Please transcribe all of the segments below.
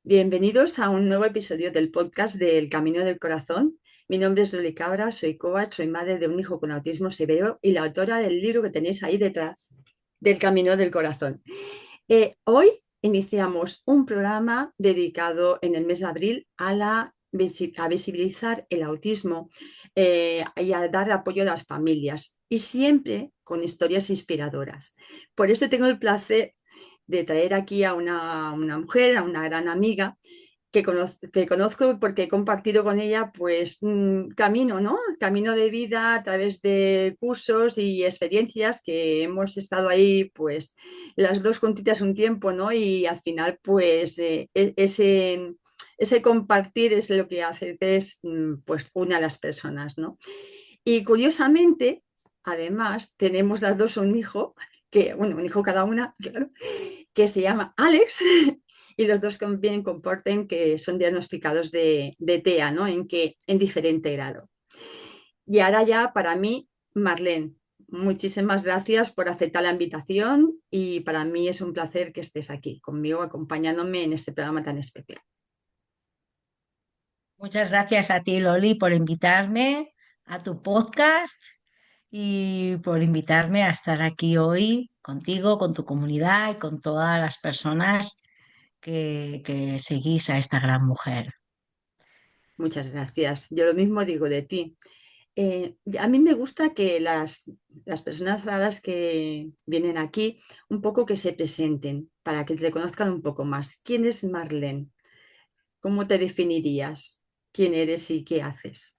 Bienvenidos a un nuevo episodio del podcast del Camino del Corazón. Mi nombre es Loli Cabra, soy coach, soy madre de un hijo con autismo severo y la autora del libro que tenéis ahí detrás, del Camino del Corazón. Hoy iniciamos un programa dedicado en el mes de abril a visibilizar el autismo y a dar apoyo a las familias y siempre con historias inspiradoras. Por eso tengo el placer de traer aquí a una mujer, a una gran amiga que conozco porque he compartido con ella pues camino, ¿no? Camino de vida a través de cursos y experiencias que hemos estado ahí pues las dos juntitas un tiempo, ¿no? Y al final pues ese compartir es lo que hace es pues une a las personas, ¿no? Y curiosamente, además, tenemos las dos un hijo, bueno, un hijo cada una, claro, que se llama Alex, y los dos también comporten que son diagnosticados de TEA, ¿no? En diferente grado. Y ahora ya para mí, Marlene, muchísimas gracias por aceptar la invitación y para mí es un placer que estés aquí conmigo acompañándome en este programa tan especial. Muchas gracias a ti, Loli, por invitarme a tu podcast y por invitarme a estar aquí hoy contigo, con tu comunidad y con todas las personas que seguís a esta gran mujer. Muchas gracias. Yo lo mismo digo de ti. A mí me gusta que las personas raras que vienen aquí un poco que se presenten para que te conozcan un poco más. ¿Quién es Marlene? ¿Cómo te definirías? ¿Quién eres y qué haces?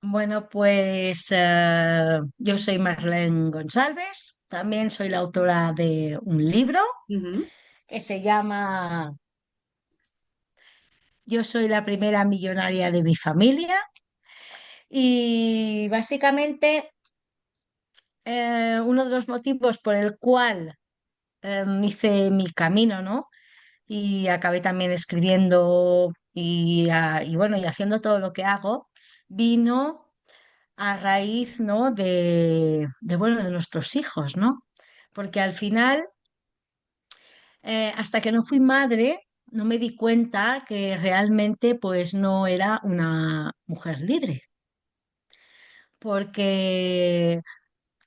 Bueno, pues yo soy Marlene González, también soy la autora de un libro Ujú. que se llama Yo soy la primera millonaria de mi familia y básicamente uno de los motivos por el cual hice mi camino, ¿no? Y acabé también escribiendo y bueno, y haciendo todo lo que hago, vino a raíz, ¿no? Bueno, de nuestros hijos, ¿no? Porque al final, hasta que no fui madre, no me di cuenta que realmente, pues, no era una mujer libre. Porque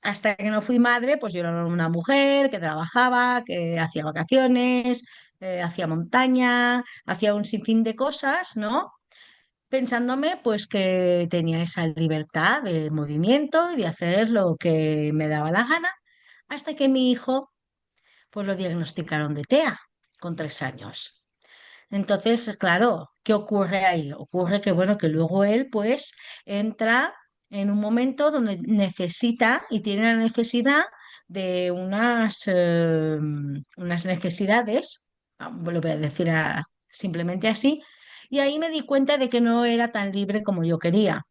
hasta que no fui madre, pues yo era una mujer que trabajaba, que hacía vacaciones, hacía montaña, hacía un sinfín de cosas, ¿no? Pensándome pues que tenía esa libertad de movimiento y de hacer lo que me daba la gana, hasta que mi hijo pues lo diagnosticaron de TEA con 3 años. Entonces, claro, ¿qué ocurre ahí? Ocurre que, bueno, que luego él pues entra en un momento donde necesita y tiene la necesidad de unas necesidades, lo voy a decir simplemente así, y ahí me di cuenta de que no era tan libre como yo quería.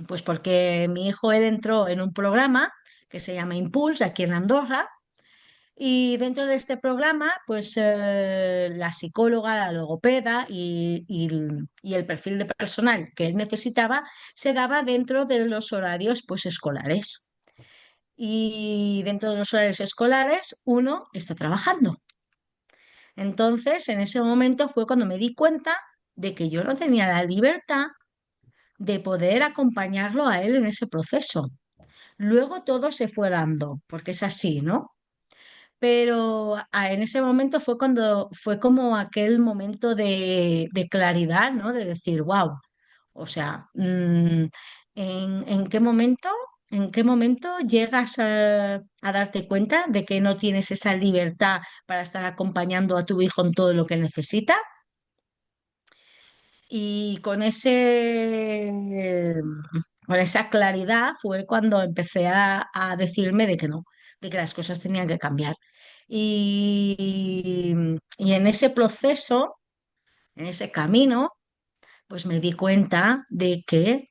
Pues porque mi hijo, él entró en un programa que se llama Impulse aquí en Andorra, y dentro de este programa, pues la psicóloga, la logopeda y el perfil de personal que él necesitaba se daba dentro de los horarios pues escolares. Y dentro de los horarios escolares uno está trabajando. Entonces, en ese momento fue cuando me di cuenta de que yo no tenía la libertad de poder acompañarlo a él en ese proceso. Luego todo se fue dando, porque es así, ¿no? Pero en ese momento fue cuando fue como aquel momento de claridad, ¿no? De decir, wow, o sea, en qué momento llegas a darte cuenta de que no tienes esa libertad para estar acompañando a tu hijo en todo lo que necesita? Y con esa claridad fue cuando empecé a decirme de que no, de que las cosas tenían que cambiar. Y en ese proceso, en ese camino, pues me di cuenta de que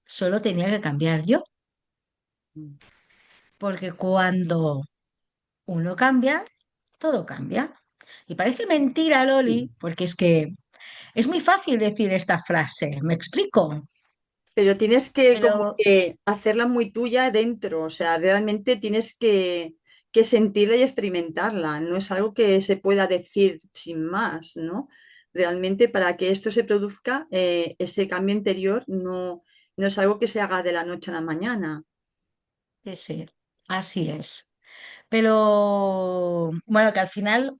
solo tenía que cambiar yo, porque cuando uno cambia, todo cambia. Y parece mentira, Loli, Sí. porque es que es muy fácil decir esta frase, ¿me explico? Pero tienes que como Pero que hacerla muy tuya dentro, o sea, realmente tienes que que sentirla y experimentarla, no es algo que se pueda decir sin más, ¿no? Realmente para que esto se produzca, ese cambio interior no es algo que se haga de la noche a la mañana. Sí, sí, así es. Pero bueno, que al final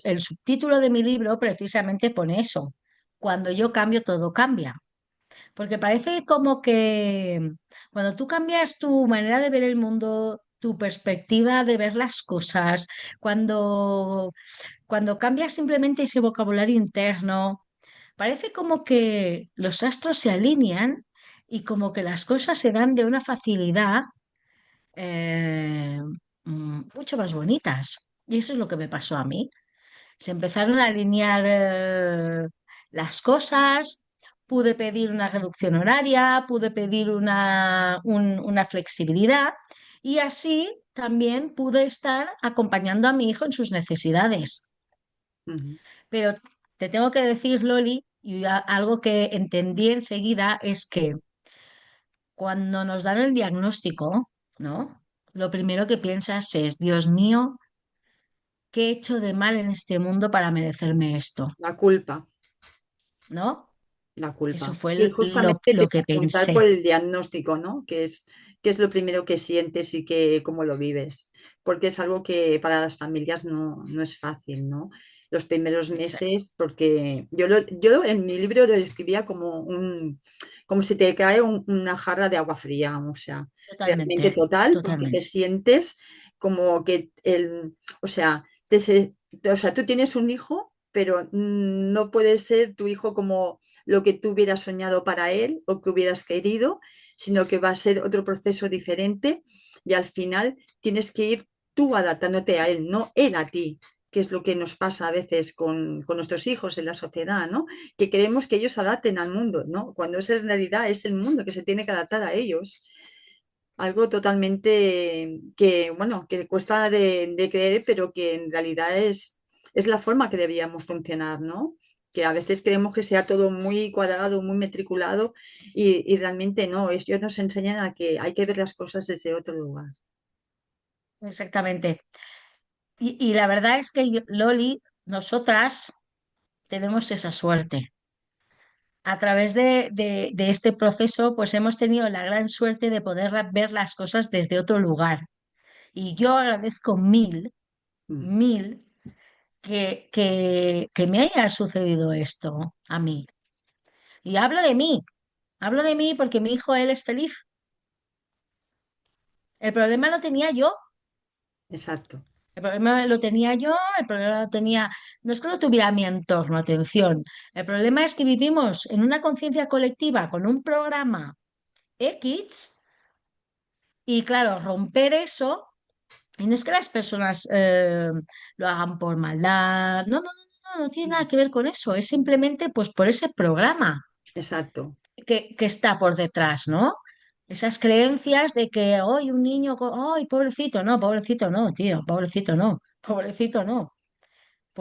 el subtítulo de mi libro precisamente pone eso. Cuando yo cambio, todo cambia. Porque parece como que cuando tú cambias tu manera de ver el mundo, tu perspectiva de ver las cosas, cuando cambias simplemente ese vocabulario interno, parece como que los astros se alinean y como que las cosas se dan de una facilidad eh, mucho más bonitas. Y eso es lo que me pasó a mí. Se empezaron a alinear las cosas, pude pedir una reducción horaria, pude pedir una flexibilidad y así también pude estar acompañando a mi hijo en sus necesidades. Ujú. Pero te tengo que decir, Loli, algo que entendí enseguida es que cuando nos dan el diagnóstico, ¿no? Lo primero que piensas es, Dios mío, ¿qué he hecho de mal en este mundo para merecerme esto? La culpa. ¿No? La Eso culpa. fue Y justamente te lo iba que a preguntar por pensé el diagnóstico, ¿no? Qué es lo primero que sientes y cómo lo vives? Porque es algo que para las familias no es fácil, ¿no? Los primeros Exacto. meses, porque yo en mi libro lo describía como si te cae una jarra de agua fría, o sea, realmente Totalmente, total, porque te totalmente. sientes como que o sea, o sea, tú tienes un hijo, pero no puede ser tu hijo como lo que tú hubieras soñado para él o que hubieras querido, sino que va a ser otro proceso diferente y al final tienes que ir tú adaptándote a él, no él a ti, que es lo que nos pasa a veces con nuestros hijos en la sociedad, ¿no? Que queremos que ellos se adapten al mundo, ¿no? Cuando es en realidad es el mundo que se tiene que adaptar a ellos. Algo totalmente que, bueno, que cuesta de creer, pero que en realidad es la forma que deberíamos funcionar, ¿no? Que a veces queremos que sea todo muy cuadrado, muy metriculado y realmente no. Ellos nos enseñan a que hay que ver las cosas desde otro lugar. Exactamente. Y la verdad es que Loli, nosotras tenemos esa suerte. A través de este proceso, pues hemos tenido la gran suerte de poder ver las cosas desde otro lugar. Y yo agradezco Mm. mil que me haya sucedido esto a mí. Y hablo de mí porque mi hijo, él es feliz. El problema lo tenía yo. Exacto, El problema lo tenía yo, el problema lo tenía, no es que lo tuviera mi entorno, atención. El problema es que vivimos en una conciencia colectiva con un programa X y claro, romper eso, y no es que las personas lo hagan por maldad, no tiene nada que ver con eso, es simplemente pues por ese programa exacto. que está por detrás, ¿no? Esas creencias de que hoy un niño, ay, pobrecito no, tío, pobrecito no.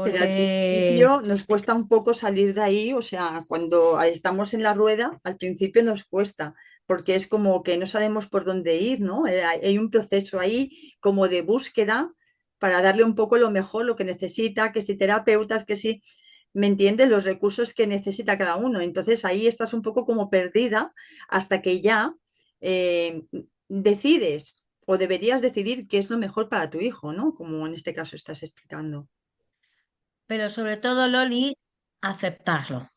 Pero al Porque, principio nos cuesta un poco salir de ahí, o sea, cuando estamos en la rueda, al principio nos cuesta, porque es como que no sabemos por dónde ir, ¿no? Hay un proceso ahí como de búsqueda para darle un poco lo mejor, lo que necesita, que si terapeutas, que si, ¿me entiendes? Los recursos que necesita cada uno. Entonces ahí estás un poco como perdida hasta que ya eh, decides o deberías decidir qué es lo mejor para tu hijo, ¿no? Como en este caso estás explicando. pero sobre todo, Loli, aceptarlo,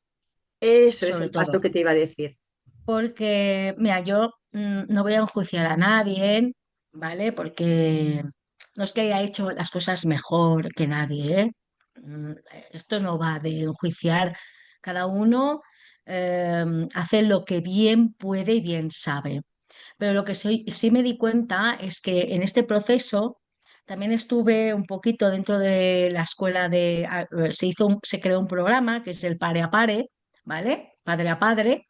Eso es sobre el paso todo. que te iba a decir. Porque, mira, yo no voy a enjuiciar a nadie, ¿vale? Porque no es que haya hecho las cosas mejor que nadie, ¿eh? Mm, Esto no va de enjuiciar. Cada uno eh, hace lo que bien puede y bien sabe. Pero lo que sí me di cuenta es que en este proceso también estuve un poquito dentro de la escuela se creó un programa que es el Pare a Pare, ¿vale? Padre a Padre,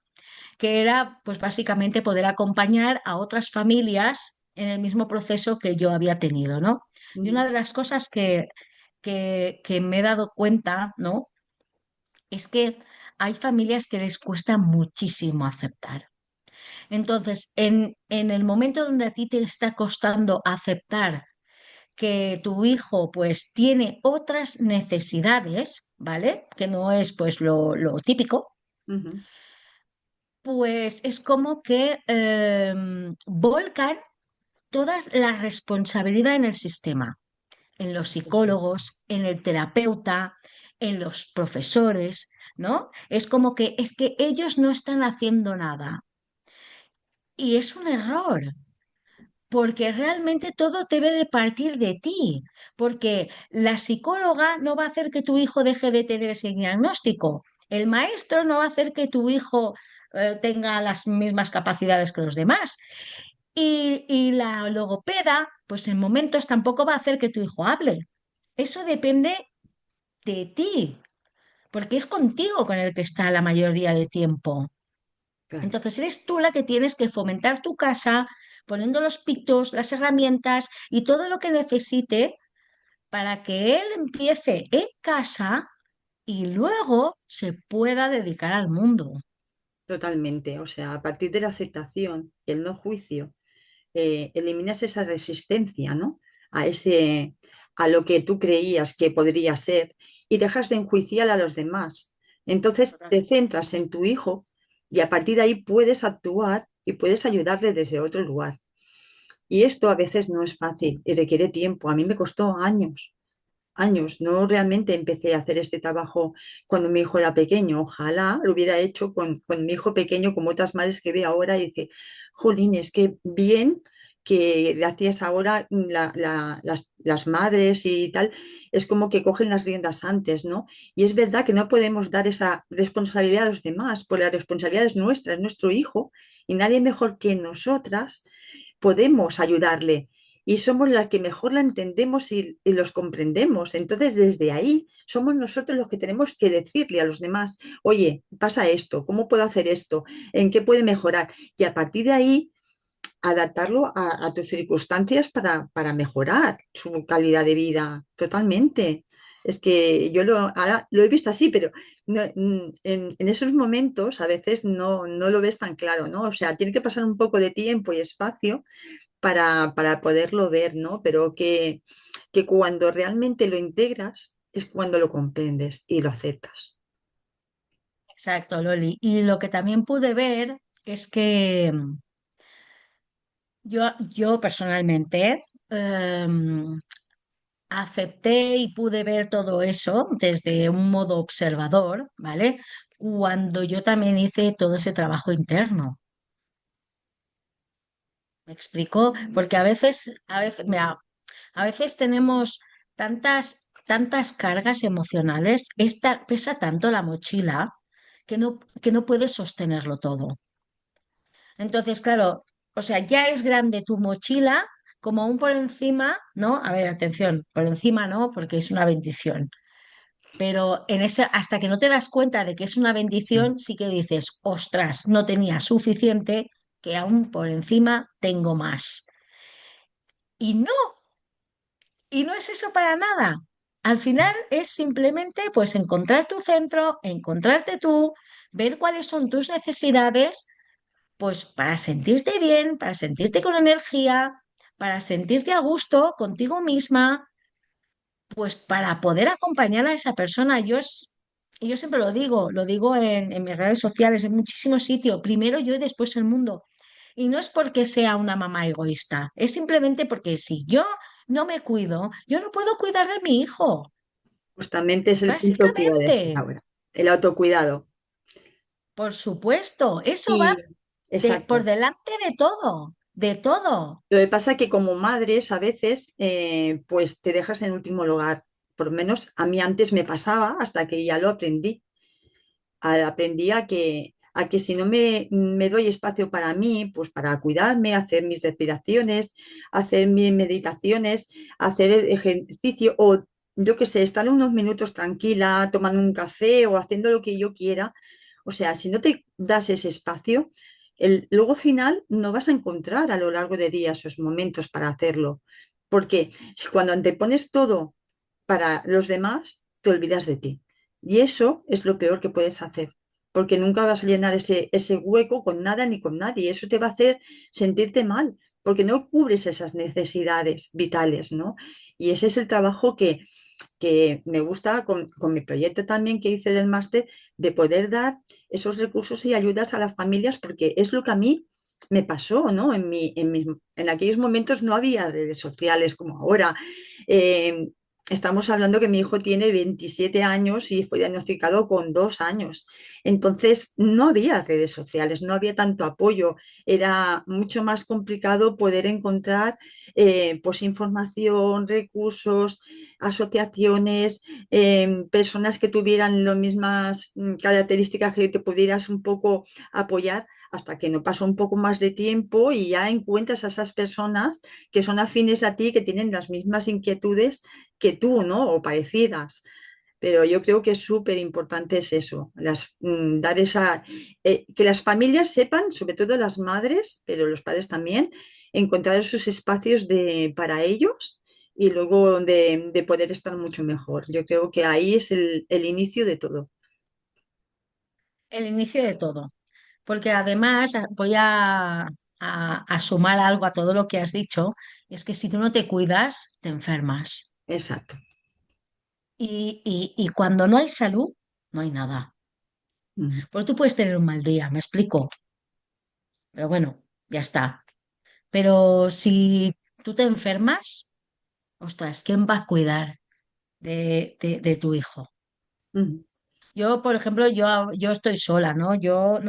que era pues básicamente poder acompañar a otras familias en el mismo proceso que yo había tenido, ¿no? Y Mm. una de las cosas que me he dado cuenta, ¿no? Es que hay familias que les cuesta muchísimo aceptar. Entonces, en el momento donde a ti te está costando aceptar que tu hijo pues tiene otras necesidades, ¿vale? Que no es pues lo típico, Ujú. pues es como que volcan toda la responsabilidad en el sistema, en los Eso. psicólogos, en el terapeuta, en los profesores, ¿no? Es como que es que ellos no están haciendo nada. Y es un error, porque realmente todo debe de partir de ti, porque la psicóloga no va a hacer que tu hijo deje de tener ese diagnóstico, el maestro no va a hacer que tu hijo tenga las mismas capacidades que los demás. Y la logopeda, pues en momentos tampoco va a hacer que tu hijo hable. Eso depende de ti, porque es contigo con el que está la mayoría de tiempo. Claro. Entonces eres tú la que tienes que fomentar tu casa, poniendo los pictos, las herramientas y todo lo que necesite para que él empiece en casa y luego se pueda dedicar al mundo. Totalmente. O sea, a partir de la aceptación y el no juicio, eliminas esa resistencia, ¿no? A ese, a lo que tú creías que podría ser y dejas de enjuiciar a los demás. Entonces te centras en tu hijo y a partir de ahí puedes actuar y puedes ayudarle desde otro lugar. Y esto a veces no es fácil y requiere tiempo. A mí me costó años, años. No realmente empecé a hacer este trabajo cuando mi hijo era pequeño. Ojalá lo hubiera hecho con mi hijo pequeño, como otras madres que ve ahora y dice, jolín, es que bien que gracias ahora las madres y tal, es como que cogen las riendas antes, ¿no? Y es verdad que no podemos dar esa responsabilidad a los demás, porque la responsabilidad es nuestra, es nuestro hijo, y nadie mejor que nosotras podemos ayudarle y somos las que mejor la entendemos y los comprendemos. Entonces, desde ahí, somos nosotros los que tenemos que decirle a los demás, oye, pasa esto, ¿cómo puedo hacer esto? ¿En qué puede mejorar? Y a partir de ahí, adaptarlo a tus circunstancias para mejorar su calidad de vida totalmente. Es que yo ahora lo he visto así, pero en esos momentos a veces no lo ves tan claro, ¿no? O sea, tiene que pasar un poco de tiempo y espacio para poderlo ver, ¿no? Pero que cuando realmente lo integras es cuando lo comprendes y lo aceptas. Exacto, Loli. Y lo que también pude ver es que yo personalmente acepté y pude ver todo eso desde un modo observador, ¿vale? Cuando yo también hice todo ese trabajo interno. ¿Me explico? Porque mira, a veces tenemos tantas cargas emocionales, pesa tanto la mochila que no puedes sostenerlo todo. Entonces, claro, o sea, ya es grande tu mochila, como aún por encima, ¿no? A ver, atención, por encima no, porque es una bendición. Pero hasta que no te das cuenta de que es una Sí. bendición, sí que dices, ostras, no tenía suficiente, que aún por encima tengo más. Y no, y no es eso para nada. Al final es simplemente pues encontrar tu centro, encontrarte tú, ver cuáles son tus necesidades, pues para sentirte bien, para sentirte con energía, para sentirte a gusto contigo misma, pues para poder acompañar a esa persona. Y yo siempre lo digo en mis redes sociales, en muchísimos sitios, primero yo y después el mundo. Y no es porque sea una mamá egoísta, es simplemente porque si yo no me cuido, yo no puedo cuidar de mi hijo, Justamente es el punto que iba a decir básicamente. ahora, el autocuidado. Por supuesto, eso va Y por exacto. delante de todo, de todo. Lo que pasa es que como madres a veces pues te dejas en último lugar. Por lo menos a mí antes me pasaba hasta que ya lo aprendí. Aprendí a que si no me doy espacio para mí, pues para cuidarme, hacer mis respiraciones, hacer mis meditaciones, hacer el ejercicio o yo qué sé, estar unos minutos tranquila, tomando un café o haciendo lo que yo quiera. O sea, si no te das ese espacio, luego final no vas a encontrar a lo largo de días esos momentos para hacerlo. Porque si cuando antepones todo para los demás, te olvidas de ti. Y eso es lo peor que puedes hacer, porque nunca vas a llenar ese hueco con nada ni con nadie. Eso te va a hacer sentirte mal, porque no cubres esas necesidades vitales, ¿no? Y ese es el trabajo que me gusta con mi proyecto también que hice del máster, de poder dar esos recursos y ayudas a las familias, porque es lo que a mí me pasó, ¿no? En aquellos momentos no había redes sociales como ahora. Eh, Estamos hablando que mi hijo tiene 27 años y fue diagnosticado con 2 años. Entonces, no había redes sociales, no había tanto apoyo. Era mucho más complicado poder encontrar pues información, recursos, asociaciones, personas que tuvieran las mismas características que te pudieras un poco apoyar hasta que no pasó un poco más de tiempo y ya encuentras a esas personas que son afines a ti, que tienen las mismas inquietudes que tú, ¿no? O parecidas. Pero yo creo que es súper importante es eso, dar que las familias sepan, sobre todo las madres, pero los padres también, encontrar esos espacios para ellos y luego de poder estar mucho mejor. Yo creo que ahí es el inicio de todo. El inicio de todo. Porque además voy a sumar algo a todo lo que has dicho, es que si tú no te cuidas, te enfermas. Exacto. Y cuando no hay salud, no hay nada. Ujú, Porque tú puedes tener un mal día, me explico, pero bueno, ya está. Pero si tú te enfermas, ostras, ¿quién va a cuidar de tu hijo? ujú, Yo, por ejemplo, yo estoy sola, ¿no? Yo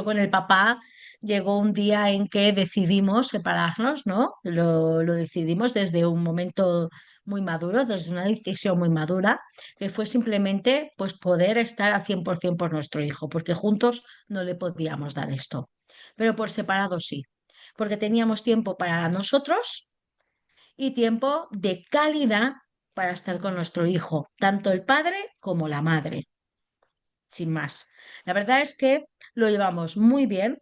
con el papá llegó un día en que decidimos separarnos, ¿no? Lo decidimos desde un momento muy maduro, desde una decisión muy madura, que fue simplemente pues poder estar al 100% por nuestro hijo, porque juntos no le podíamos dar esto, pero por separado sí, porque teníamos tiempo para nosotros y tiempo de calidad para estar con nuestro hijo, tanto el padre como la madre sin más. La verdad es que lo llevamos muy bien.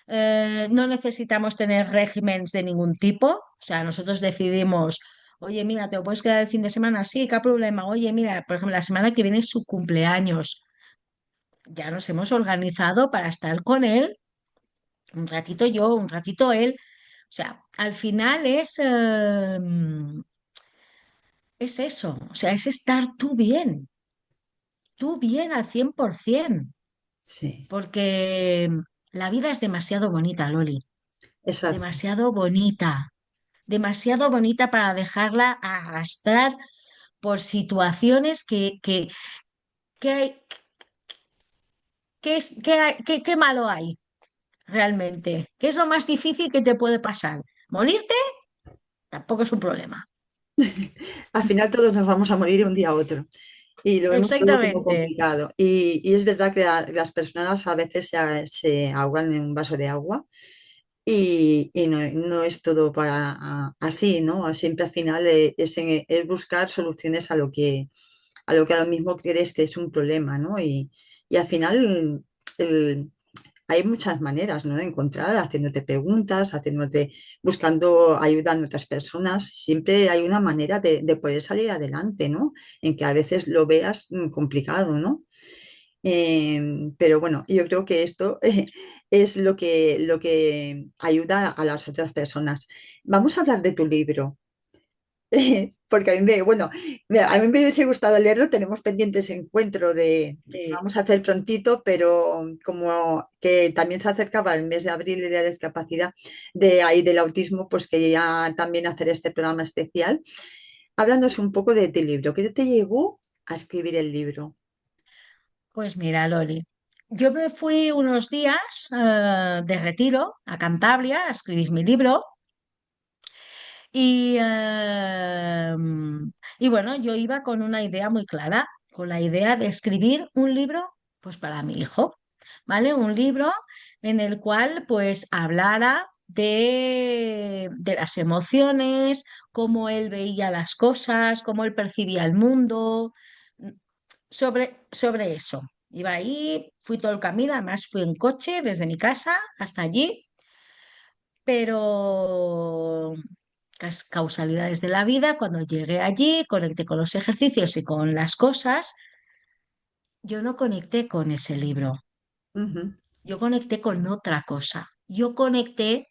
No necesitamos tener regímenes de ningún tipo. O sea, nosotros decidimos, oye, mira, ¿te lo puedes quedar el fin de semana? Sí, ¿qué problema? Oye, mira, por ejemplo, la semana que viene es su cumpleaños. Ya nos hemos organizado para estar con él, un ratito yo, un ratito él. O sea, al final es eso, o sea, es estar tú bien al 100%. sí, Porque la vida es demasiado bonita, Loli, exacto. demasiado bonita para dejarla arrastrar por situaciones que hay, qué malo hay realmente. ¿Qué es lo más difícil que te puede pasar? ¿Morirte? Tampoco es un problema. Al final todos nos vamos a morir un día a otro y lo vemos todo como Exactamente. complicado. Y es verdad que las personas a veces se ahogan en un vaso de agua y no es todo así, ¿no? Siempre al final es buscar soluciones a lo que ahora mismo crees que es un problema, ¿no? Y al final hay muchas maneras, ¿no? De encontrar, haciéndote preguntas, buscando ayuda en otras personas. Siempre hay una manera de poder salir adelante, ¿no? En que a veces lo veas complicado, ¿no? Pero bueno, yo creo que esto es lo que ayuda a las otras personas. Vamos a hablar de tu libro. Porque bueno, mira, a mí me hubiese gustado leerlo, tenemos pendiente ese encuentro que Sí. vamos a hacer prontito, pero como que también se acercaba el mes de abril y de la discapacidad de ahí del autismo, pues quería también hacer este programa especial. Háblanos un poco de tu libro. ¿Qué te llevó a escribir el libro? Pues mira, Loli, yo me fui unos días de retiro a Cantabria a escribir mi libro. Y, y bueno, yo iba con una idea muy clara, con la idea de escribir un libro, pues para mi hijo, ¿vale? Un libro en el cual pues hablara de las emociones, cómo él veía las cosas, cómo él percibía el mundo, sobre eso. Iba ahí, fui todo el camino, además fui en coche desde mi casa hasta allí, pero causalidades de la vida, cuando llegué allí, conecté con los ejercicios y con las cosas, yo no conecté con ese libro, Ujú, yo conecté con otra cosa, yo conecté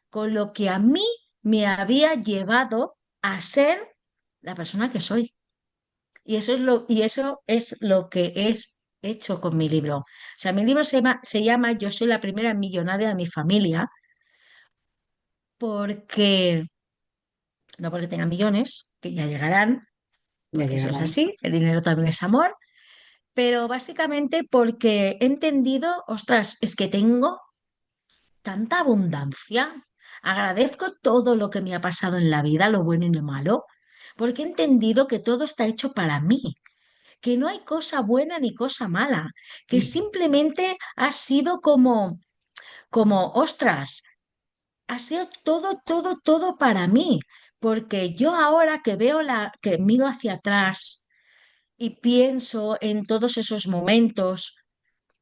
con lo que a mí me había llevado a ser la persona que soy. Y eso es lo que he hecho con mi libro. O sea, mi libro se llama Yo soy la primera millonaria de mi familia, porque, no porque tenga millones, que ya llegarán, Ya porque eso es llegarán. así, el dinero también es amor, pero básicamente porque he entendido, ostras, es que tengo tanta abundancia. Agradezco todo lo que me ha pasado en la vida, lo bueno y lo malo, porque he entendido que todo está hecho para mí, que no hay cosa buena ni cosa mala, que simplemente ha sido ostras, ha sido todo, todo, todo para mí, porque yo ahora que miro hacia atrás y pienso en todos esos momentos,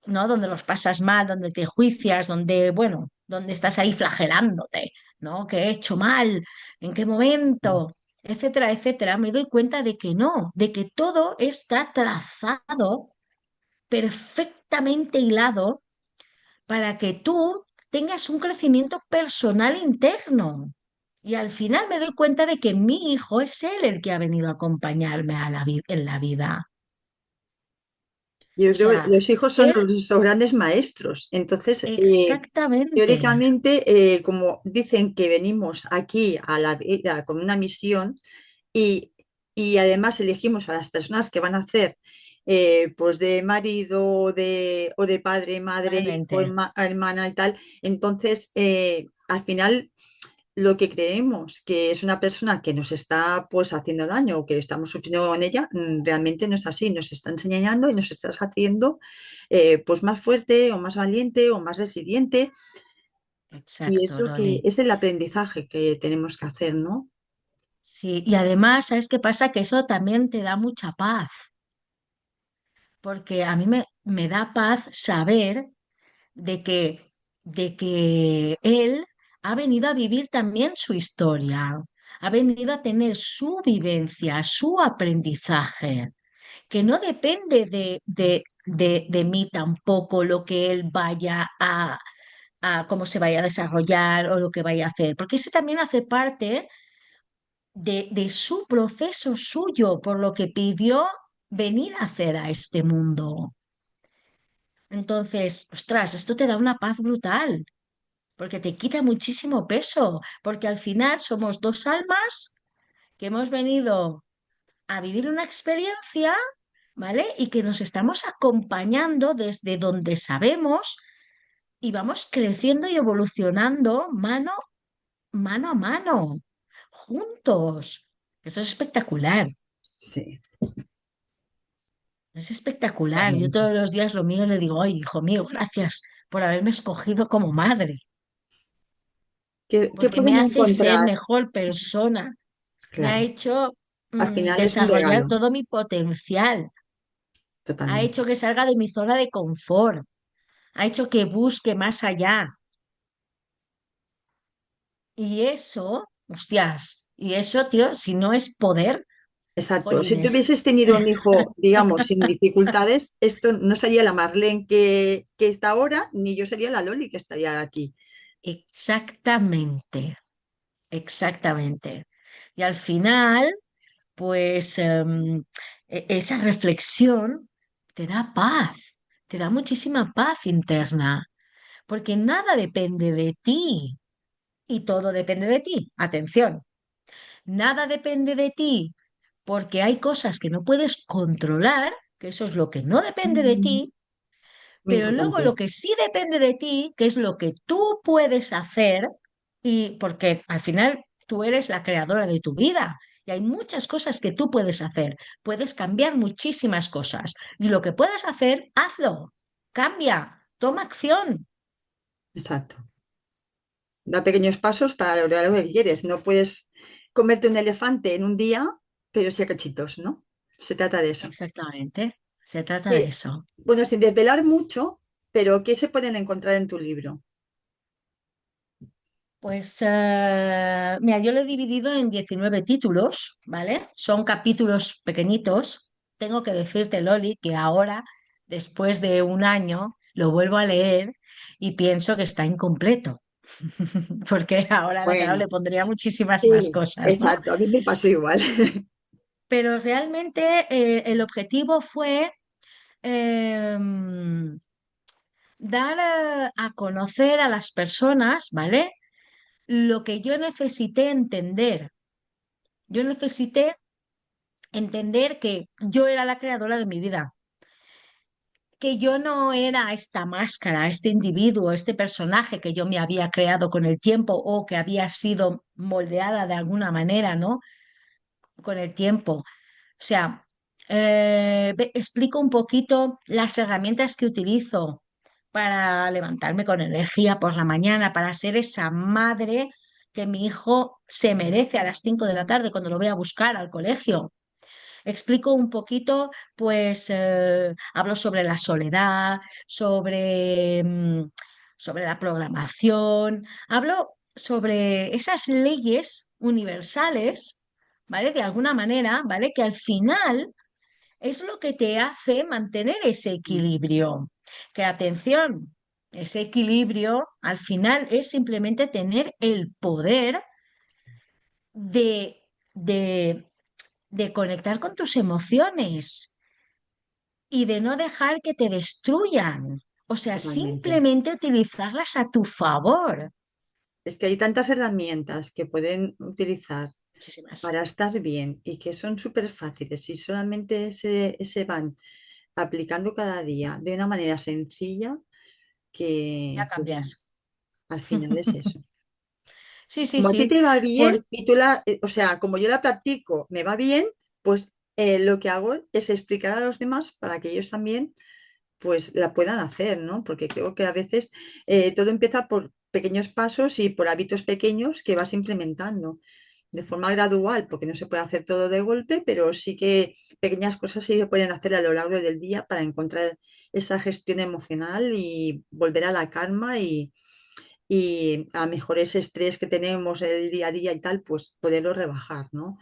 ¿no? Donde los pasas mal, donde te juicias, donde, bueno, donde estás ahí flagelándote, ¿no? ¿Qué he hecho mal? ¿En qué momento? Etcétera, etcétera. Me doy cuenta de que no, de que todo está trazado, perfectamente hilado, para que tú tengas un crecimiento personal interno. Y al final me doy cuenta de que mi hijo es él el que ha venido a acompañarme en la vida. Yo O creo que sea, los hijos son él los grandes maestros. Entonces, exactamente. teóricamente, como dicen que venimos aquí a la vida con una misión y, y además elegimos a las personas que van a hacer pues de marido o de padre, madre o Totalmente, hermana y tal, entonces al final lo que creemos que es una persona que nos está pues haciendo daño o que estamos sufriendo en ella, realmente no es así, nos está enseñando y nos está haciendo pues más fuerte o más valiente o más resiliente y es exacto, lo que Loli. es el aprendizaje que tenemos que hacer, ¿no? Sí, y además, ¿sabes qué pasa? Que eso también te da mucha paz, porque a mí me da paz saber de que él ha venido a vivir también su historia, ha venido a tener su vivencia, su aprendizaje, que no depende de mí tampoco lo que él vaya a cómo se vaya a desarrollar o lo que vaya a hacer, porque ese también hace parte de su proceso suyo, por lo que pidió venir a hacer a este mundo. Entonces, ostras, esto te da una paz brutal, porque te quita muchísimo peso, porque al final somos dos almas que hemos venido a vivir una experiencia, ¿vale? Y que nos estamos acompañando desde donde sabemos y vamos creciendo y evolucionando mano a mano, juntos. Eso es espectacular. Sí, Es espectacular. Yo totalmente. todos los días lo miro y le digo, ay, hijo mío, gracias por haberme escogido como madre, Qué porque me pueden hace ser encontrar? mejor persona, me ha Claro, hecho al final es un desarrollar regalo, todo mi potencial, ha totalmente. hecho que salga de mi zona de confort, ha hecho que busque más allá. Y eso, hostias, y eso, tío, si no es poder, Exacto. Si tú jolines. hubieses tenido un hijo, digamos, sin dificultades, esto no sería la Marlene que está ahora, ni yo sería la Loli que estaría aquí. Exactamente, exactamente. Y al final, pues esa reflexión te da paz, te da muchísima paz interna, porque nada depende de ti y todo depende de ti. Atención, nada depende de ti porque hay cosas que no puedes controlar, que eso es lo que no depende de Mm, ti, muy pero luego lo importante. que sí depende de ti, que es lo que tú puedes hacer, y porque al final tú eres la creadora de tu vida. Y hay muchas cosas que tú puedes hacer. Puedes cambiar muchísimas cosas. Y lo que puedas hacer, hazlo. Cambia. Toma acción. Exacto. Da pequeños pasos para lograr lo que quieres. No puedes comerte un elefante en un día, pero sí a cachitos, ¿no? Se trata de eso. Exactamente. Se trata de Eh, eso. bueno, sin desvelar mucho, pero ¿qué se pueden encontrar en tu libro? Pues mira, yo lo he dividido en 19 títulos, ¿vale? Son capítulos pequeñitos. Tengo que decirte, Loli, que ahora, después de un año, lo vuelvo a leer y pienso que está incompleto. porque ahora, claro, Bueno, le pondría muchísimas más sí, cosas, ¿no? exacto, a mí me pasó igual. Pero realmente el objetivo fue eh, dar a conocer a las personas, ¿vale? Lo que yo necesité entender. Yo necesité entender que yo era la creadora de mi vida, que yo no era esta máscara, este individuo, este personaje que yo me había creado con el tiempo o que había sido moldeada de alguna manera, ¿no? Con el tiempo. O sea, explico un poquito las herramientas que utilizo para levantarme con energía por la mañana, para ser esa madre que mi hijo se merece a las 5 de la tarde cuando lo voy a buscar al colegio. Explico un poquito, pues hablo sobre la soledad, sobre la programación, hablo sobre esas leyes universales, ¿vale? De alguna manera, ¿vale? Que al final es lo que te hace mantener ese equilibrio. Que atención, ese equilibrio al final es simplemente tener el poder de, de de conectar con tus emociones y de no dejar que te destruyan. O sea, Totalmente. simplemente utilizarlas a tu favor. Es que hay tantas herramientas que pueden utilizar Muchísimas. para estar bien y que son súper fáciles y solamente se van aplicando cada día de una manera sencilla Ya que, bueno, cambias. al final es eso. Sí, sí, Como a ti sí. te va bien Por... y o sea, como yo la practico, me va bien, pues lo que hago es explicar a los demás para que ellos también pues la puedan hacer, ¿no? Porque creo que a veces todo empieza por pequeños pasos y por hábitos pequeños que vas implementando de forma gradual, porque no se puede hacer todo de golpe, pero sí que pequeñas cosas sí se pueden hacer a lo largo del día para encontrar esa gestión emocional y volver a la calma y a mejor ese estrés que tenemos el día a día y tal, pues poderlo rebajar, ¿no?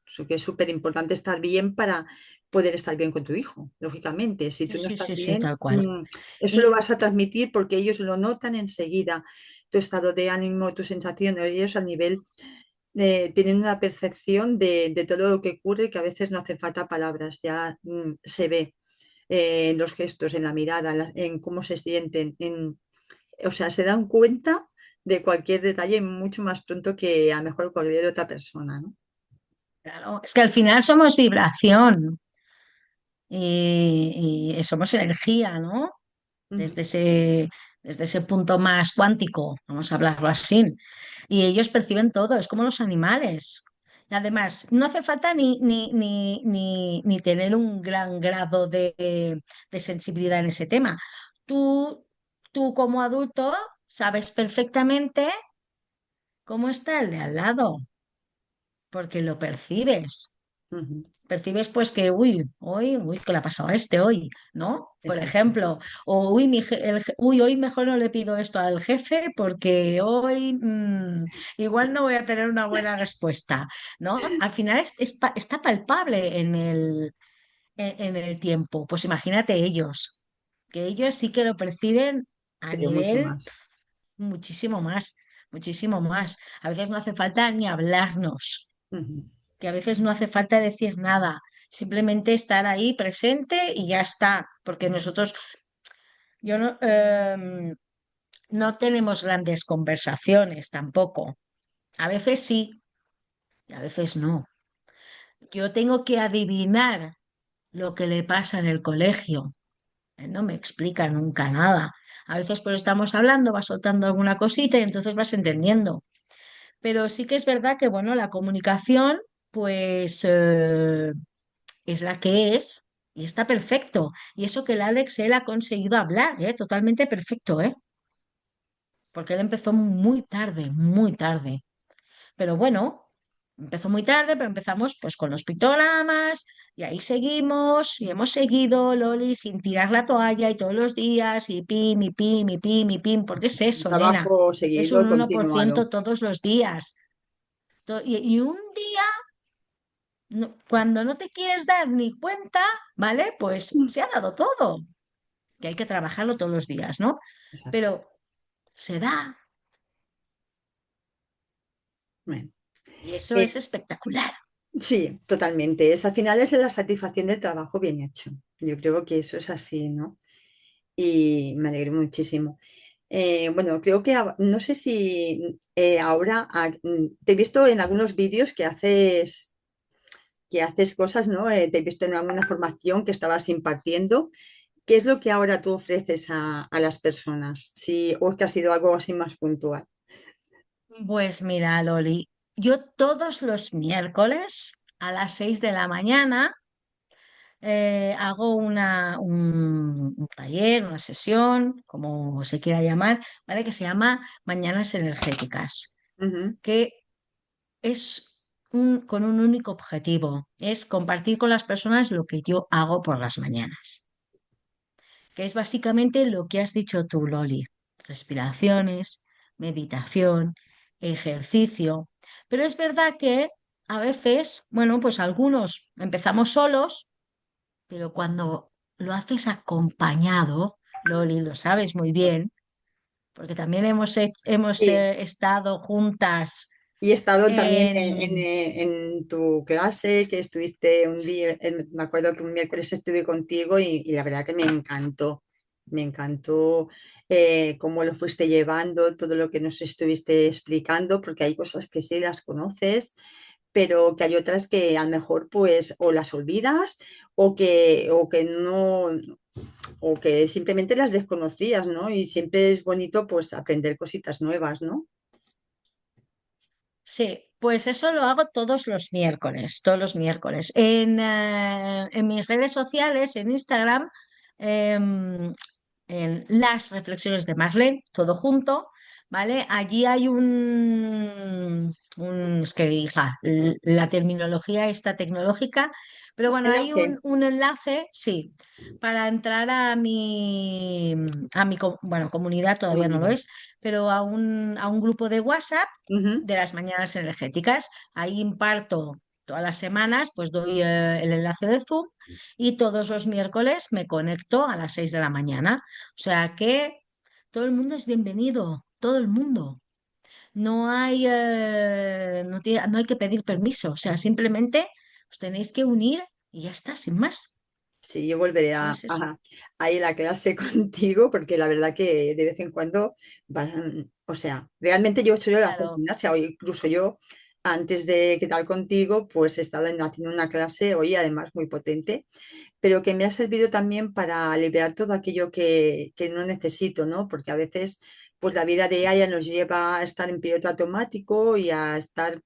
Eso que es súper importante estar bien para poder estar bien con tu hijo, lógicamente. Si Sí, tú no sí, estás sí, sí, bien, tal cual. eso lo Y vas a transmitir porque ellos lo notan enseguida, tu estado de ánimo, tu sensación, ellos a nivel, tienen una percepción de todo lo que ocurre que a veces no hace falta palabras, ya se ve en los gestos, en la mirada, en cómo se sienten, o sea, se dan cuenta de cualquier detalle mucho más pronto que a lo mejor cualquier otra persona, ¿no? claro, es que al final somos vibración y somos energía, ¿no? Ujú. desde desde ese punto más cuántico, vamos a hablarlo así. Y ellos perciben todo, es como los animales. Y además, no hace falta ni tener un gran grado de sensibilidad en ese tema. Tú, tú como adulto sabes perfectamente cómo está el de al lado, porque lo percibes. Ujú. Percibes pues que, uy, ¿qué le ha pasado a este hoy? ¿No? Por Exacto. ejemplo, o uy, uy, hoy mejor no le pido esto al jefe porque hoy igual no voy a tener una buena respuesta, ¿no? Al final está palpable en el tiempo. Pues imagínate ellos, que ellos sí que lo perciben a Pero mucho nivel más. muchísimo más, muchísimo más. A veces no hace falta ni hablarnos, Ujú. que a veces no hace falta decir nada, simplemente estar ahí presente y ya está, porque nosotros, yo no, no tenemos grandes conversaciones tampoco. A veces sí y a veces no. Yo tengo que adivinar lo que le pasa en el colegio. Él no me explica nunca nada. A veces pues estamos hablando, va soltando alguna cosita y entonces vas entendiendo. Pero sí que es verdad que, bueno, la comunicación, pues es la que es y está perfecto. Y eso que el Alex, él ha conseguido hablar, ¿eh? Totalmente perfecto, ¿eh? Porque él empezó muy tarde, muy tarde. Pero bueno, empezó muy tarde, pero empezamos pues con los pictogramas y ahí seguimos y hemos seguido, Loli, sin tirar la toalla y todos los días y pim, y pim, y pim, y pim, porque es Un eso, nena. trabajo Es seguido un y 1% continuado. todos los días. Y un día cuando no te quieres dar ni cuenta, ¿vale? Pues Mm. se ha dado todo, que hay que trabajarlo todos los días, ¿no? Exacto. Pero se da, Bueno, Y eso eh, es espectacular. sí, totalmente. Al final es la satisfacción del trabajo bien hecho. Yo creo que eso es así, ¿no? Y me alegro muchísimo. Bueno, creo que no sé si ahora te he visto en algunos vídeos que haces cosas, ¿no? Te he visto en alguna formación que estabas impartiendo. ¿Qué es lo que ahora tú ofreces a las personas? Si, o es que ha sido algo así más puntual. Pues mira, Loli, yo todos los miércoles a las 6 de la mañana hago un taller, una sesión, como se quiera llamar, ¿vale? Que se llama Mañanas Energéticas, Ujú. que es con un único objetivo, es compartir con las personas lo que yo hago por las mañanas, que es básicamente lo que has dicho tú, Loli, respiraciones, meditación, ejercicio, pero es verdad que a veces, bueno, pues algunos empezamos solos, pero cuando lo haces acompañado, Loli, lo sabes muy bien, porque también hemos Sí. estado juntas Y he estado también en... en tu clase, que estuviste un día, me acuerdo que un miércoles estuve contigo y la verdad que me encantó. Me encantó cómo lo fuiste llevando, todo lo que nos estuviste explicando, porque hay cosas que sí las conoces, pero que hay otras que a lo mejor pues o las olvidas o que no, o que simplemente las desconocías, ¿no? Y siempre es bonito pues aprender cositas nuevas, ¿no? Sí, pues eso lo hago todos los miércoles. En mis redes sociales, en Instagram, em, en las reflexiones de Marlene, todo junto, ¿vale? Allí hay es que hija, la terminología está tecnológica, pero bueno, hay Enlace. un enlace, sí, para entrar bueno, comunidad todavía no lo Comunidad. es, pero a un grupo de WhatsApp Ujú. de las mañanas energéticas. Ahí imparto todas las semanas, pues doy el enlace de Zoom y todos los miércoles me conecto a las 6 de la mañana. O sea que todo el mundo es bienvenido, todo el mundo. No hay que pedir permiso, o sea, simplemente os tenéis que unir y ya está, sin más. Sí, yo volveré Solo es eso. a ir a la clase contigo porque la verdad que de vez en cuando, o sea, realmente yo soy de hacer Claro. gimnasia o incluso yo antes de quedar contigo, pues he estado haciendo una clase hoy además muy potente, pero que me ha servido también para liberar todo aquello que no necesito, ¿no? Porque a veces, pues la vida diaria nos lleva a estar en piloto automático y a estar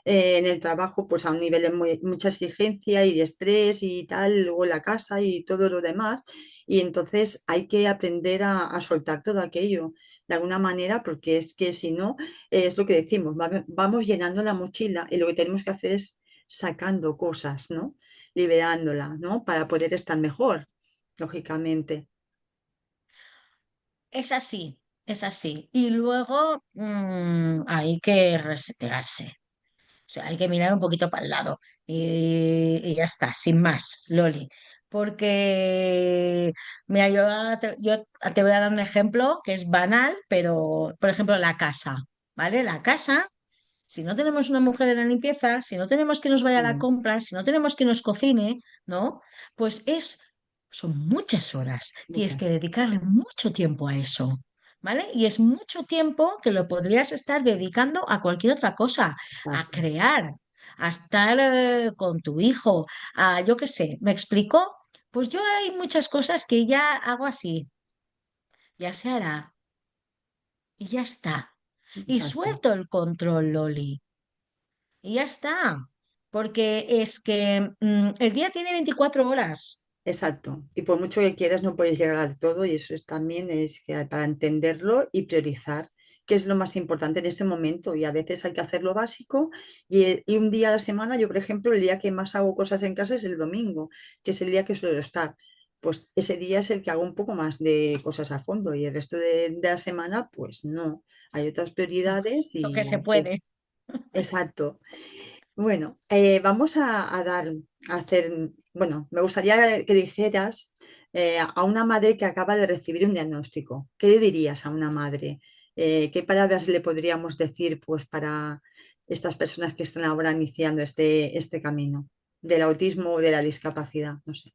en el trabajo, pues a un nivel de mucha exigencia y de estrés y tal, luego en la casa y todo lo demás. Y entonces hay que aprender a soltar todo aquello de alguna manera, porque es que si no, es lo que decimos, vamos llenando la mochila y lo que tenemos que hacer es sacando cosas, ¿no? Liberándola, ¿no? Para poder estar mejor, lógicamente. Es así, es así. Y luego hay que resetearse. O sea, hay que mirar un poquito para el lado y ya está, sin más, Loli. Porque, mira, yo te voy a dar un ejemplo que es banal, pero, por ejemplo, la casa, ¿vale? La casa, si no tenemos una mujer de la limpieza, si no tenemos que nos vaya a la Mm. compra, si no tenemos que nos cocine, ¿no? Pues son muchas horas. Tienes que Muchas. dedicarle mucho tiempo a eso. ¿Vale? Y es mucho tiempo que lo podrías estar dedicando a cualquier otra cosa, a Exacto. crear, a estar con tu hijo, a yo qué sé, ¿me explico? Pues yo hay muchas cosas que ya hago así, ya se hará y ya está. Y Exacto. suelto el control, Loli. Y ya está. Porque es que el día tiene 24 horas. Exacto. Y por mucho que quieras, no puedes llegar a todo y eso es, también es que para entenderlo y priorizar, que es lo más importante en este momento. Y a veces hay que hacer lo básico y un día a la semana, yo por ejemplo, el día que más hago cosas en casa es el domingo, que es el día que suelo estar. Pues ese día es el que hago un poco más de cosas a fondo y el resto de la semana, pues no. Hay otras prioridades Lo que y se hay que... puede. Exacto. Bueno, vamos a hacer, bueno, me gustaría que dijeras a una madre que acaba de recibir un diagnóstico. ¿Qué le dirías a una madre? ¿Qué palabras le podríamos decir pues para estas personas que están ahora iniciando este camino del autismo o de la discapacidad? No sé.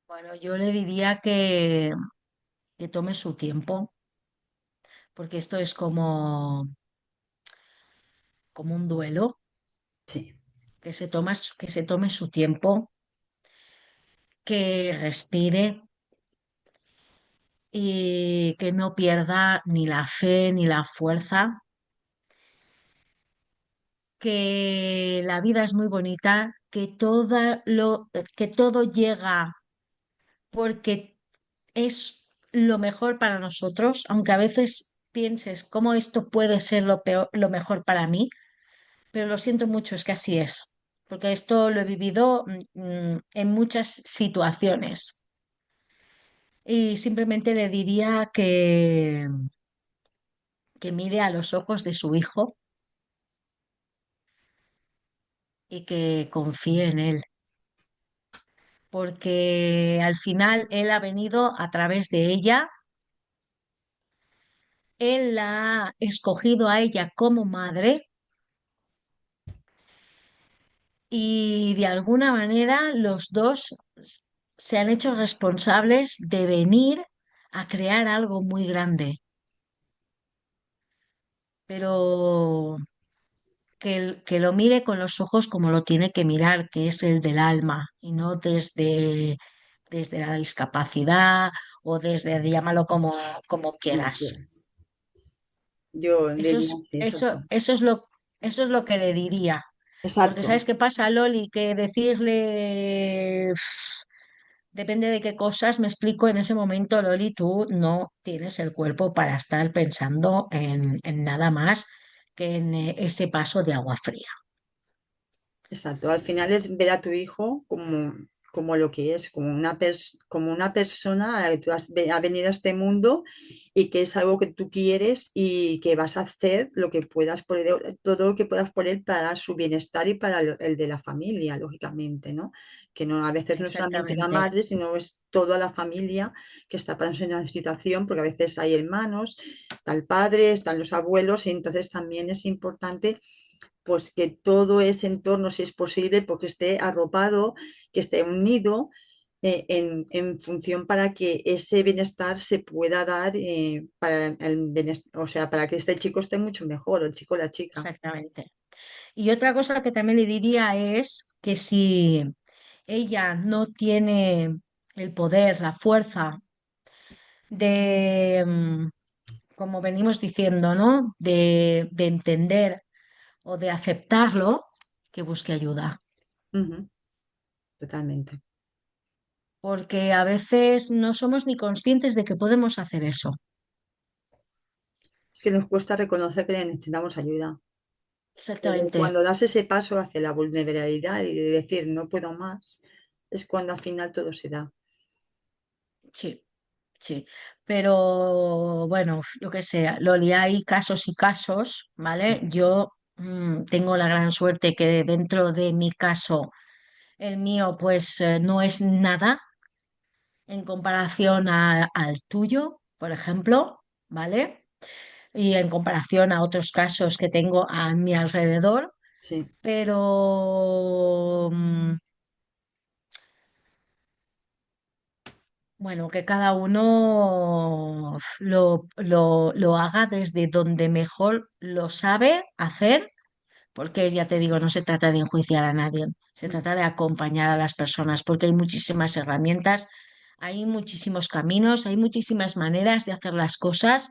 Bueno, yo le diría que tome su tiempo, porque esto es como un duelo, Sí, que se tome su tiempo, que respire y que no pierda ni la fe ni la fuerza, que la vida es muy bonita, que todo llega porque es lo mejor para nosotros, aunque a veces pienses cómo esto puede ser lo peor, lo mejor para mí, pero lo siento mucho, es que así es, porque esto lo he vivido en muchas situaciones. Y simplemente le diría que mire a los ojos de su hijo y que confíe en él, porque al final él ha venido a través de ella, él la ha escogido a ella como madre y de alguna manera los dos se han hecho responsables de venir a crear algo muy grande, pero que lo mire con los ojos como lo tiene que mirar, que es el del alma, y no desde la discapacidad o desde, llámalo como como quieras. quieras. Yo Eso diría es, que eso eso, sí. eso es lo que le diría. Porque Exacto, ¿sabes qué pasa, Loli? Que decirle, depende de qué cosas, me explico en ese momento, Loli, tú no tienes el cuerpo para estar pensando en nada más que en ese paso de agua fría. exacto. Al final es ver a tu hijo como lo que es, como una persona a la que tú has venido a este mundo y que es algo que tú quieres y que vas a hacer lo que puedas por él, todo lo que puedas por él para su bienestar y para el de la familia, lógicamente, ¿no? Que no, a veces no es solamente la Exactamente, madre, sino es toda la familia que está pasando en una situación, porque a veces hay hermanos, está el padre, están los abuelos, y entonces también es importante pues que todo ese entorno, si es posible, porque esté arropado, que esté unido en función para que ese bienestar se pueda dar para el bienestar, o sea, para que este chico esté mucho mejor, el chico o la chica. exactamente. Y otra cosa que también le diría es que si ella no tiene el poder, la fuerza de, como venimos diciendo, ¿no? De entender o de aceptarlo, que busque ayuda. Ujú, totalmente. Porque a veces no somos ni conscientes de que podemos hacer eso. Es que nos cuesta reconocer que necesitamos ayuda, pero Exactamente. cuando das ese paso hacia la vulnerabilidad y de decir no puedo más, es cuando al final todo se da. Sí, sí. Pero bueno, yo qué sé, Loli, hay casos y casos, ¿vale? Sí, Yo tengo la gran suerte que dentro de mi caso, el mío, pues no es nada en comparación al tuyo, por ejemplo, ¿vale? Y en comparación a otros casos que tengo a mi alrededor, sí. pero bueno, que cada uno lo haga desde donde mejor lo sabe hacer, porque ya te digo, no se trata de enjuiciar a nadie, se Mm. trata de acompañar a las personas, porque hay muchísimas herramientas, hay muchísimos caminos, hay muchísimas maneras de hacer las cosas,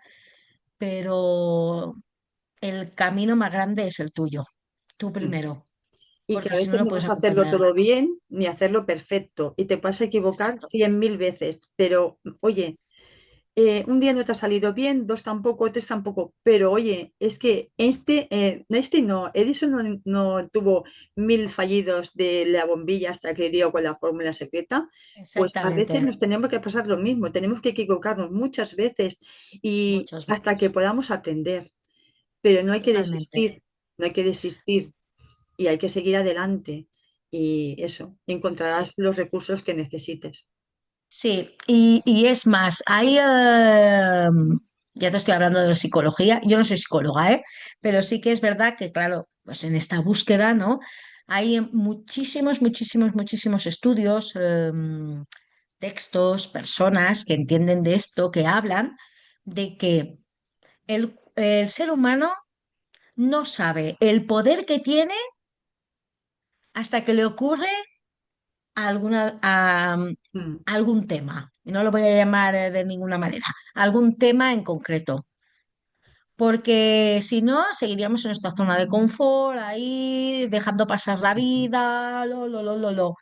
pero el camino más grande es el tuyo, tú Mm. primero, Y que porque a si no, veces no no puedes vas a hacerlo acompañar a todo nadie. bien ni hacerlo perfecto y te vas a equivocar Exacto, 100.000 veces, pero oye, un día no te ha salido bien, dos tampoco, tres tampoco, pero oye, es que este no, Edison no tuvo 1.000 fallidos de la bombilla hasta que dio con la fórmula secreta, pues a veces exactamente, nos tenemos que pasar lo mismo, tenemos que equivocarnos muchas veces y muchas hasta que veces, podamos aprender, pero no hay que totalmente. desistir, no hay que desistir y hay que seguir adelante. Y eso, encontrarás Sí. los recursos que necesites. Sí, y es más, hay, Ya te estoy hablando de psicología. Yo no soy psicóloga, ¿eh? Pero sí que es verdad que, claro, pues en esta búsqueda, ¿no? Hay muchísimos, muchísimos, muchísimos estudios, textos, personas que entienden de esto, que hablan de que el ser humano no sabe el poder que tiene hasta que le ocurre alguna, Mm, algún tema. Y no lo voy a llamar de ninguna manera, algún tema en concreto. Porque si no, seguiríamos en nuestra zona de confort, ahí dejando pasar la vida,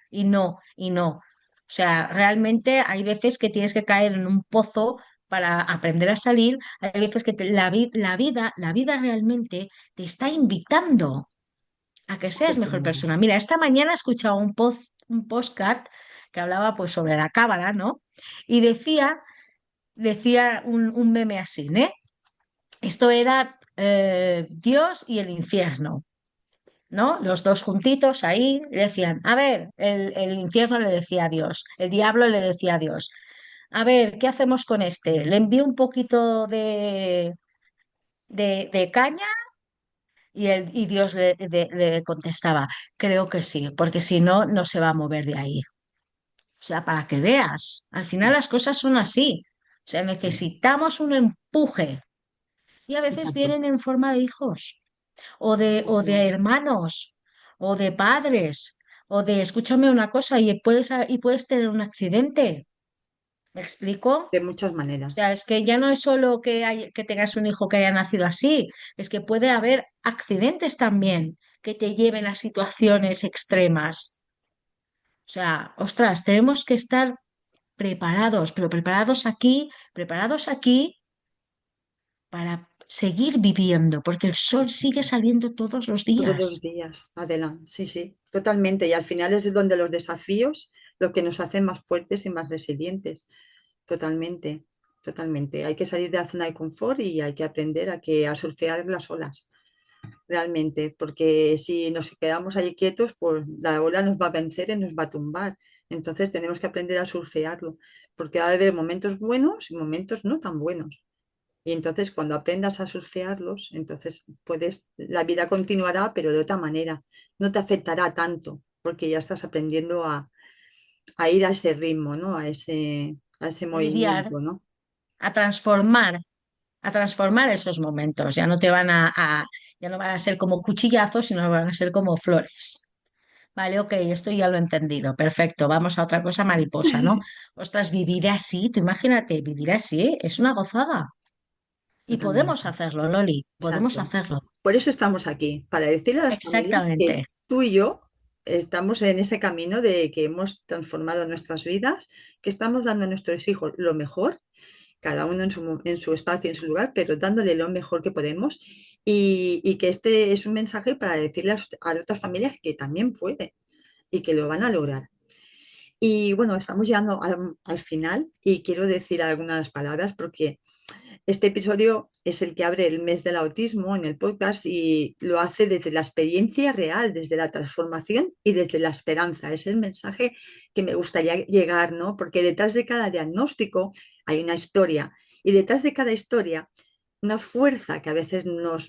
y no, y no. O sea, realmente hay veces que tienes que caer en un pozo para aprender a salir, hay veces que la vida realmente te está invitando a que seas mejor persona. totalmente. Mira, esta mañana he escuchado un podcast que hablaba pues sobre la cábala, ¿no? Y decía un meme así, ¿eh? Esto era Dios y el infierno, ¿no? Los dos juntitos ahí le decían, a ver, el infierno le decía a Dios, el diablo le decía a Dios, a ver, ¿qué hacemos con este? ¿Le envío un poquito de caña? Y Dios le contestaba, creo que sí, porque si no, no se va a mover de ahí. O sea, para que veas, al final las cosas son así. O sea, necesitamos un empuje y a veces Exacto. vienen en forma de hijos o de hermanos o de padres o de, escúchame una cosa, y puedes tener un accidente. ¿Me explico? De muchas O sea, maneras. es que ya no es solo que tengas un hijo que haya nacido así, es que puede haber accidentes también que te lleven a situaciones extremas. O sea, ostras, tenemos que estar preparados, pero preparados aquí para seguir viviendo, porque el sol sigue saliendo todos los Todos los días. días, adelante, sí, sí, totalmente. Y al final es donde los desafíos lo que nos hacen más fuertes y más resilientes. Totalmente, totalmente. Hay que salir de la zona de confort y hay que aprender a surfear las olas, realmente, porque si nos quedamos allí quietos, pues la ola nos va a vencer y nos va a tumbar. Entonces tenemos que aprender a surfearlo, porque va a haber momentos buenos y momentos no tan buenos. Y entonces cuando aprendas a surfearlos, entonces la vida continuará, pero de otra manera. No te afectará tanto, porque ya estás aprendiendo a ir a ese ritmo, ¿no? A ese A lidiar, movimiento, ¿no? a transformar, a transformar esos momentos. Ya no van a ser como cuchillazos, sino van a ser como flores. Vale, ok, esto ya lo he entendido. Perfecto, vamos a otra cosa mariposa, ¿no? Ostras, vivir así, tú imagínate, vivir así es una gozada. Y podemos Totalmente. hacerlo, Loli, podemos Exacto. hacerlo. Por eso estamos aquí, para decirle a las familias Exactamente. que tú y yo estamos en ese camino de que hemos transformado nuestras vidas, que estamos dando a nuestros hijos lo mejor, cada uno en su espacio, en su lugar, pero dándole lo mejor que podemos y que este es un mensaje para decirle a otras familias que también pueden y que lo van a lograr. Y bueno, estamos llegando al final y quiero decir algunas palabras porque este episodio es el que abre el mes del autismo en el podcast y lo hace desde la experiencia real, desde la transformación y desde la esperanza. Es el mensaje que me gustaría llegar, ¿no? Porque detrás de cada diagnóstico hay una historia y detrás de cada historia una fuerza que a veces nos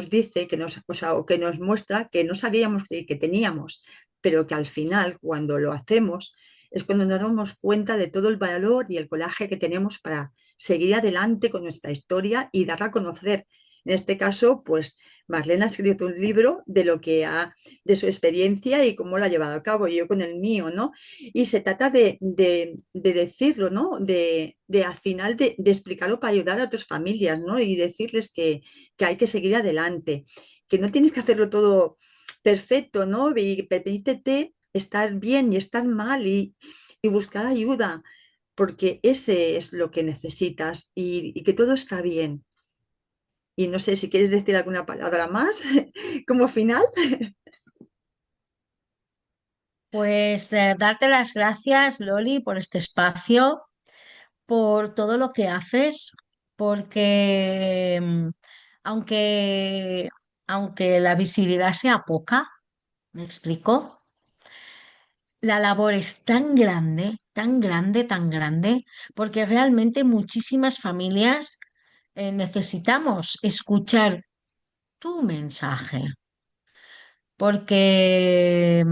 dice, o sea, o que nos muestra que no sabíamos que teníamos, pero que al final, cuando lo hacemos, es cuando nos damos cuenta de todo el valor y el coraje que tenemos para seguir adelante con nuestra historia y darla a conocer. En este caso, pues Marlene ha escrito un libro de su experiencia y cómo lo ha llevado a cabo, y yo con el mío, ¿no? Y se trata de decirlo, ¿no? Al final de explicarlo para ayudar a otras familias, ¿no? Y decirles que hay que seguir adelante, que no tienes que hacerlo todo perfecto, ¿no? Y permítete estar bien y estar mal y buscar ayuda, porque ese es lo que necesitas y que todo está bien. Y no sé si quieres decir alguna palabra más como final. Pues darte las gracias, Loli, por este espacio, por todo lo que haces, porque aunque, aunque la visibilidad sea poca, ¿me explico? La labor es tan grande, tan grande, tan grande, porque realmente muchísimas familias necesitamos escuchar tu mensaje, porque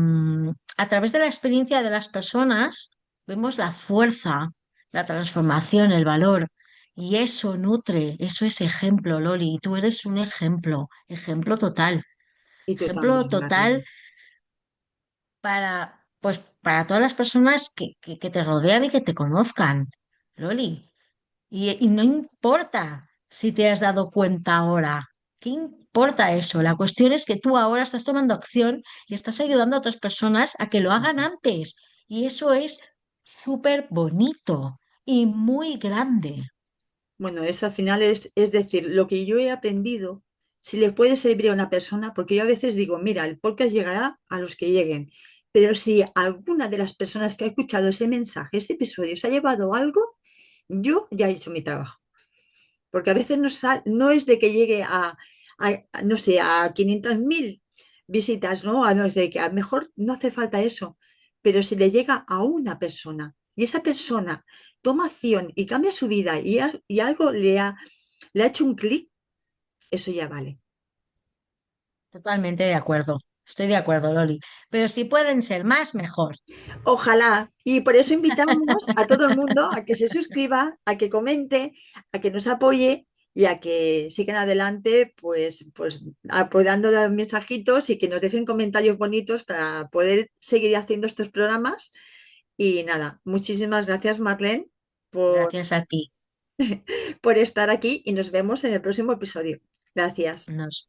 a través de la experiencia de las personas vemos la fuerza, la transformación, el valor, y eso nutre, eso es ejemplo, Loli, y tú eres un Y tú ejemplo también, total Marlene. para, pues, para todas las personas que te rodean y que te conozcan, Loli. Y no importa si te has dado cuenta ahora. ¿Qué importa eso? La cuestión es que tú ahora estás tomando acción y estás ayudando a otras personas a que lo hagan antes. Y eso es súper bonito y muy grande. Bueno, eso al final es decir, lo que yo he aprendido, si le puede servir a una persona, porque yo a veces digo, mira, el podcast llegará a los que lleguen, pero si alguna de las personas que ha escuchado ese mensaje, este episodio, se ha llevado algo, yo ya he hecho mi trabajo. Porque a veces no es de que llegue no sé, a 500.000 visitas, ¿no? A no sé, que a lo mejor no hace falta eso, pero si le llega a una persona y esa persona toma acción y cambia su vida y algo le ha hecho un clic, eso ya vale. Totalmente de acuerdo. Estoy de acuerdo, Loli. Pero si pueden ser más, mejor. Ojalá. Y por eso invitamos a todo el mundo a que se suscriba, a que comente, a que nos apoye y a que sigan adelante, pues apoyando los mensajitos y que nos dejen comentarios bonitos para poder seguir haciendo estos programas. Y nada, muchísimas gracias, Marlene, por, Gracias a ti. por estar aquí y nos vemos en el próximo episodio. Gracias. Nos